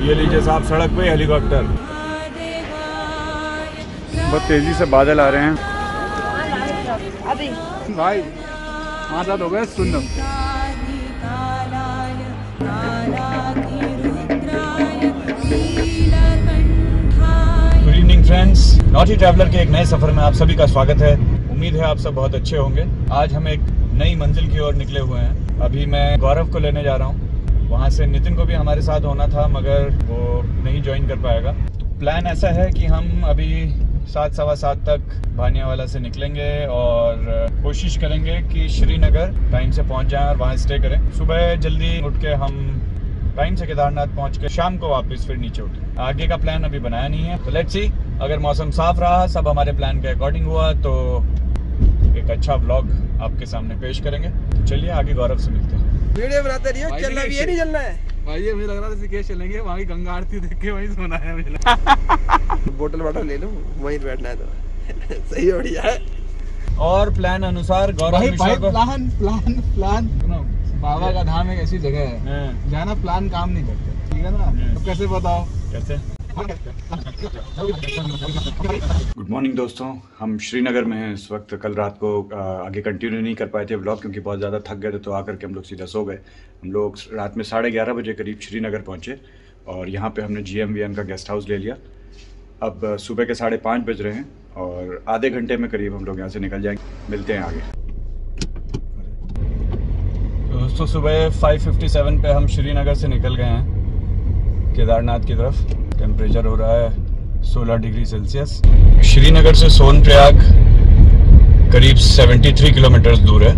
ये लीजिए साहब, सड़क पे हेलीकॉप्टर। बहुत तेजी से बादल आ रहे हैं भाई, आजाद हो गए। सुन लो, good evening friends, naughty traveller के एक नए सफर में आप सभी का स्वागत है। उम्मीद है आप सब बहुत अच्छे होंगे। आज हम एक नई मंजिल की ओर निकले हुए हैं। अभी मैं गौरव को लेने जा रहा हूँ। वहाँ से नितिन को भी हमारे साथ होना था मगर वो नहीं ज्वाइन कर पाएगा। तो प्लान ऐसा है कि हम अभी 7, सवा 7 तक भानियावाला से निकलेंगे और कोशिश करेंगे कि श्रीनगर टाइम से पहुँच जाएं और वहाँ स्टे करें। सुबह जल्दी उठ के हम टाइम से केदारनाथ पहुँच के शाम को वापस फिर नीचे उठें। आगे का प्लान अभी बनाया नहीं है, तो लेट्स सी। अगर मौसम साफ रहा, सब हमारे प्लान के अकॉर्डिंग हुआ तो एक अच्छा व्लॉग आपके सामने पेश करेंगे। तो चलिए आगे गौरव से मिलते हैं। वीडियो बनाते रहिए, चलना भी है नहीं चलना है भाई। ये मुझे लग रहा था ऋषिकेश चलेंगे, वहाँ की गंगा आरती देख के वहीं सोना है मुझे। बोतल वाटर ले लूं, वहीं बैठना है तो सही बढ़िया है। और प्लान अनुसार गौरव मिश्रा को प्लान बाबा का धाम एक ऐसी जगह है जहाँ ना प्लान काम नहीं करते, ठीक है ना। अब कैसे बताओ कैसे। गुड मॉर्निंग दोस्तों, हम श्रीनगर में हैं इस वक्त। कल रात को आगे कंटिन्यू नहीं कर पाए थे व्लॉग क्योंकि बहुत ज़्यादा थक गए थे, तो आकर के हम लोग सीधा सो गए। हम लोग रात में 11:30 बजे करीब श्रीनगर पहुँचे और यहाँ पे हमने GMVN का गेस्ट हाउस ले लिया। अब सुबह के 5:30 बज रहे हैं और आधे घंटे में करीब हम लोग यहाँ से निकल जाएंगे। मिलते हैं आगे। दोस्तों सुबह 5:57 पे हम श्रीनगर से निकल गए हैं केदारनाथ की तरफ। टेम्परेचर हो रहा है 16 डिग्री सेल्सियस। श्रीनगर से सोनप्रयाग करीब 73 किलोमीटर दूर है,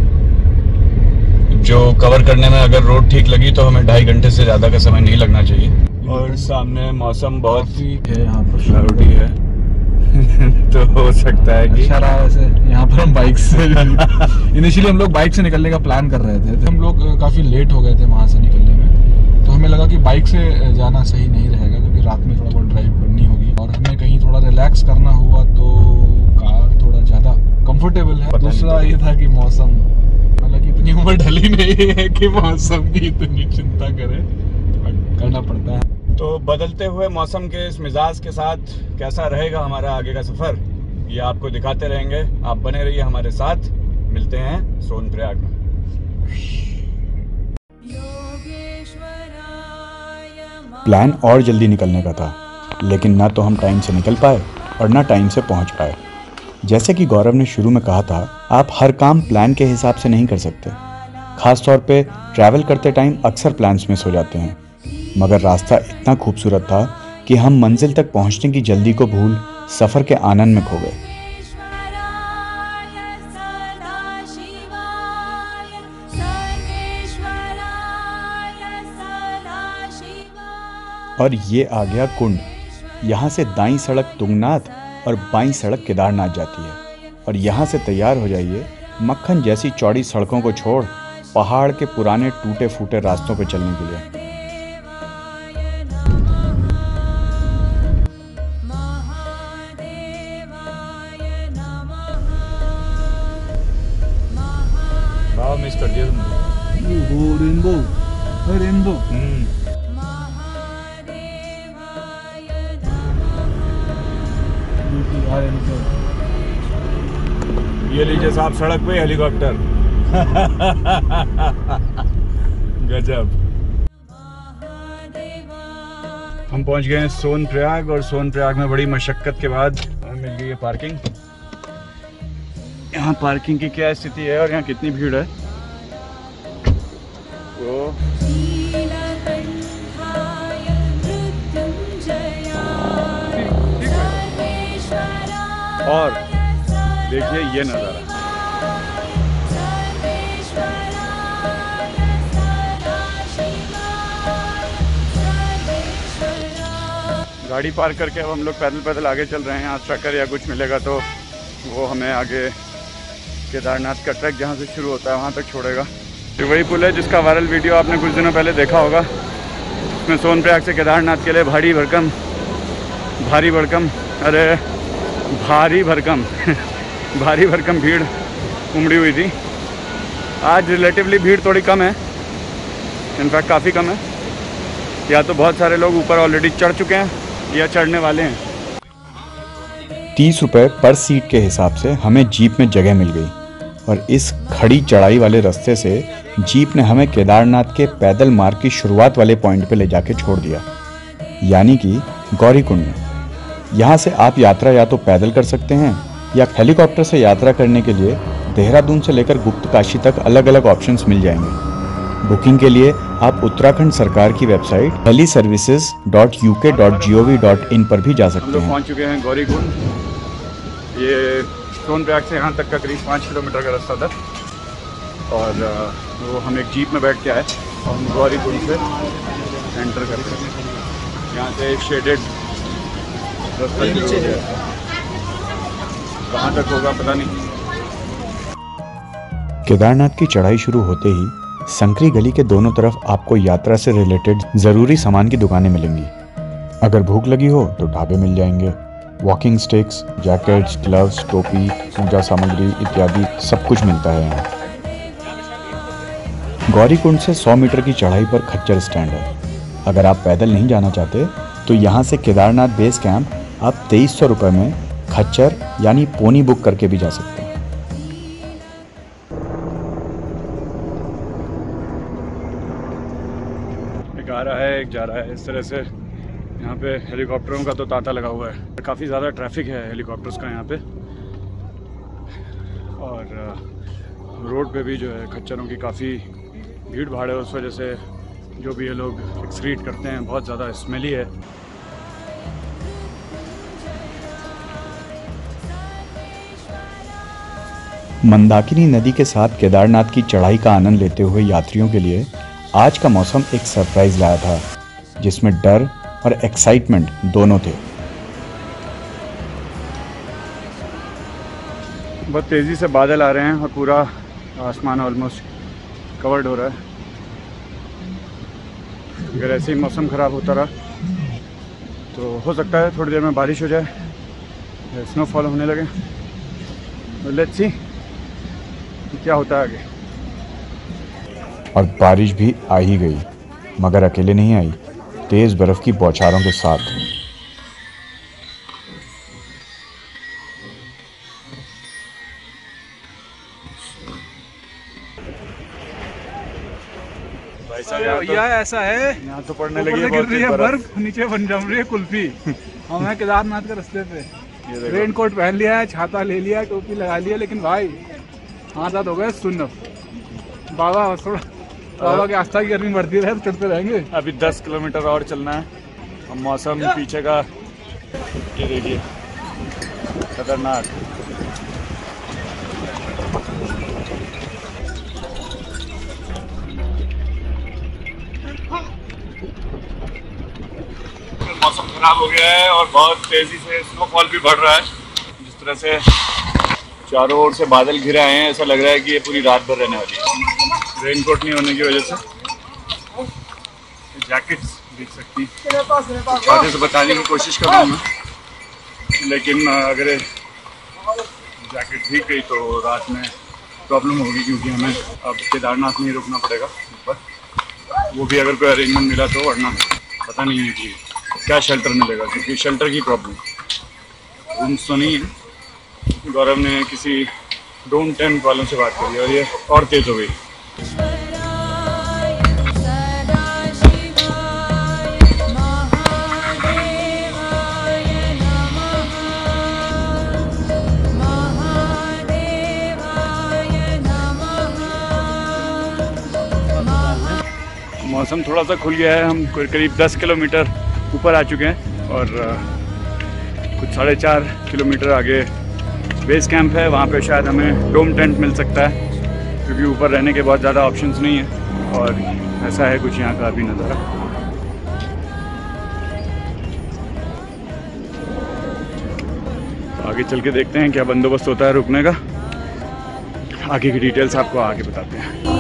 जो कवर करने में अगर रोड ठीक लगी तो हमें 2.5 घंटे से ज़्यादा का समय नहीं लगना चाहिए। और सामने मौसम बहुत ठीक है, यहाँ पर क्लाउडी है तो हो सकता है कि वैसे यहाँ पर हम बाइक से इनिशियली हम लोग बाइक से निकलने का प्लान कर रहे थे। हम लोग काफ़ी लेट हो गए थे वहाँ से निकलने में, तो हमें लगा कि बाइक से जाना सही नहीं रहेगा क्योंकि रात में थोड़ा बहुत ड्राइव करनी होगी और हमें कहीं थोड़ा रिलैक्स करना हुआ तो कार थोड़ा ज़्यादा कंफर्टेबल है। दूसरा ये था कि मौसम, हालांकि इतनी उम्र ढली नहीं है कि मौसम की इतनी चिंता करें, करना पड़ता है। तो बदलते हुए मौसम के इस मिजाज के साथ कैसा रहेगा हमारा आगे का सफर, ये आपको दिखाते रहेंगे। आप बने रहिए हमारे साथ। मिलते हैं सोनप्रयाग में। प्लान और जल्दी निकलने का था, लेकिन ना तो हम टाइम से निकल पाए और ना टाइम से पहुंच पाए। जैसे कि गौरव ने शुरू में कहा था, आप हर काम प्लान के हिसाब से नहीं कर सकते। खास तौर पे ट्रैवल करते टाइम अक्सर प्लान्स मिस हो जाते हैं, मगर रास्ता इतना खूबसूरत था कि हम मंजिल तक पहुंचने की जल्दी को भूल सफ़र के आनंद में खो गए। और ये आ गया कुंड। यहाँ से दाईं सड़क तुंगनाथ और बाईं सड़क केदारनाथ जाती है। और यहाँ से तैयार हो जाइए मक्खन जैसी चौड़ी सड़कों को छोड़ पहाड़ के पुराने टूटे फूटे रास्तों पर चलने के लिए। मिस कर दिया तुमने। Rainbow rainbow. ये लीजिए साहब, सड़क पे हेलीकॉप्टर। गजब। हम पहुंच गए हैं सोनप्रयाग और सोनप्रयाग में बड़ी मशक्कत के बाद हमें मिल गई है पार्किंग। यहाँ पार्किंग की क्या स्थिति है और यहाँ कितनी भीड़ है और देखिए ये नज़ारा। गाड़ी पार्क करके अब हम लोग पैदल पैदल आगे चल रहे हैं। यहाँ ट्रैकर या कुछ मिलेगा तो वो हमें आगे केदारनाथ का ट्रैक जहाँ से शुरू होता है वहाँ तक छोड़ेगा। तो वही पुल है जिसका वायरल वीडियो आपने कुछ दिनों पहले देखा होगा। इसमें सोनप्रयाग से केदारनाथ के लिए भारी भरकम भारी भरकम भीड़ उमड़ी हुई थी। आज रिलेटिवली भीड़ थोड़ी कम है, इनफैक्ट काफ़ी कम है। या तो बहुत सारे लोग ऊपर ऑलरेडी चढ़ चुके हैं या चढ़ने वाले हैं। 30 रुपये पर सीट के हिसाब से हमें जीप में जगह मिल गई और इस खड़ी चढ़ाई वाले रास्ते से जीप ने हमें केदारनाथ के पैदल मार्ग की शुरुआत वाले पॉइंट पे ले जाके छोड़ दिया, यानी कि गौरीकुंड में। यहाँ से आप यात्रा या तो पैदल कर सकते हैं या हेलीकॉप्टर से यात्रा करने के लिए देहरादून से लेकर गुप्तकाशी तक अलग अलग ऑप्शंस मिल जाएंगे। बुकिंग के लिए आप उत्तराखंड सरकार की वेबसाइट heliservices.uk.gov.in पर भी जा सकते हैं। हम लोग पहुँच चुके हैं गौरीकुंड। ये सोनप्रयाग से यहाँ तक का करीब 5 किलोमीटर का रास्ता था और वो हम एक जीप में बैठ के आए और हम गौरीकुंड से एंटर करते हैं। यहाँ से एक शेडेड रास्ता शुरू हो गया, कहाँ तक होगा पता नहीं। केदारनाथ की चढ़ाई शुरू होते ही संकरी गली के दोनों तरफ आपको यात्रा से रिलेटेड जरूरी सामान की दुकानें मिलेंगी। अगर भूख लगी हो तो ढाबे मिल जाएंगे। वॉकिंग स्टिक्स, जैकेट्स, ग्लव्स, टोपी, पूजा सामग्री इत्यादि सब कुछ मिलता है यहाँ। गौरीकुंड से 100 मीटर की चढ़ाई पर खच्चर स्टैंड है। अगर आप पैदल नहीं जाना चाहते तो यहाँ से केदारनाथ बेस कैंप आप 2300 रुपये में खच्चर यानी पोनी बुक करके भी जा सकते हैं। एक आ रहा है, एक जा रहा है, इस तरह से यहाँ पे हेलीकॉप्टरों का तो तांता लगा हुआ है। काफ़ी ज़्यादा ट्रैफिक है हेलीकॉप्टर्स का यहाँ पे और रोड पे भी जो है खच्चरों की काफ़ी भीड़ भाड़ है। उस वजह से जो भी ये लोग एक्सक्रीट करते हैं बहुत ज़्यादा स्मेली है। मंदाकिनी नदी के साथ केदारनाथ की चढ़ाई का आनंद लेते हुए यात्रियों के लिए आज का मौसम एक सरप्राइज लाया था, जिसमें डर और एक्साइटमेंट दोनों थे। बहुत तेज़ी से बादल आ रहे हैं और पूरा आसमान ऑलमोस्ट कवर्ड हो रहा है। अगर ऐसे ही मौसम ख़राब होता रहा तो हो सकता है थोड़ी देर में बारिश हो जाए, स्नोफॉल होने लगे। लेट्स सी क्या होता है आगे। और बारिश भी आ ही गई, मगर अकेले नहीं आई, तेज बर्फ की बौछारों के साथ। भैया ऐसा है, यहाँ तो पड़ने ऊपर लगी से गिर रही है है बर्फ, नीचे बन जम रही है कुल्फी। हम हैं केदारनाथ के रास्ते पे, रेन कोट पहन लिया है, छाता ले लिया, टोपी लगा लिया, लेकिन भाई हाथ हाथ हो गए सुन्न। बाबा थोड़ा बाबा की आस्था की गर्मी बढ़ती रहे तो चढ़ते रहेंगे। अभी 10 किलोमीटर और चलना है और मौसम पीछे का ये देखिए खतरनाक। मौसम खराब हो गया है और बहुत तेजी से स्नोफॉल भी बढ़ रहा है। जिस तरह से चारों ओर से बादल घिरे आए हैं, ऐसा लग रहा है कि ये पूरी रात भर रहने वाली है। रेनकोट नहीं होने की वजह से जैकेट्स देख सकती आगे से बताने की कोशिश कर रहा हूँ मैं, लेकिन अगर जैकेट भीग गई तो रात में प्रॉब्लम होगी, क्योंकि हमें अब केदारनाथ में ही रुकना पड़ेगा ऊपर। वो भी अगर कोई अरेंजमेंट मिला तो, वरना पता नहीं है कि क्या शेल्टर मिलेगा, क्योंकि शेल्टर की प्रॉब्लम रूम्स तो नहीं है। गौरव ने किसी डोम टेंट वालों से बात करी और ये और तेज़ हो गई। मौसम थोड़ा सा खुल गया है, हम करीब 10 किलोमीटर ऊपर आ चुके हैं और कुछ 4.5 किलोमीटर आगे बेस कैंप है। वहाँ पे शायद हमें डोम टेंट मिल सकता है, क्योंकि ऊपर रहने के बहुत ज़्यादा ऑप्शंस नहीं है। और ऐसा है कुछ यहाँ का अभी नज़ारा। आगे चल के देखते हैं क्या बंदोबस्त होता है रुकने का। आगे की डिटेल्स आपको आगे बताते हैं।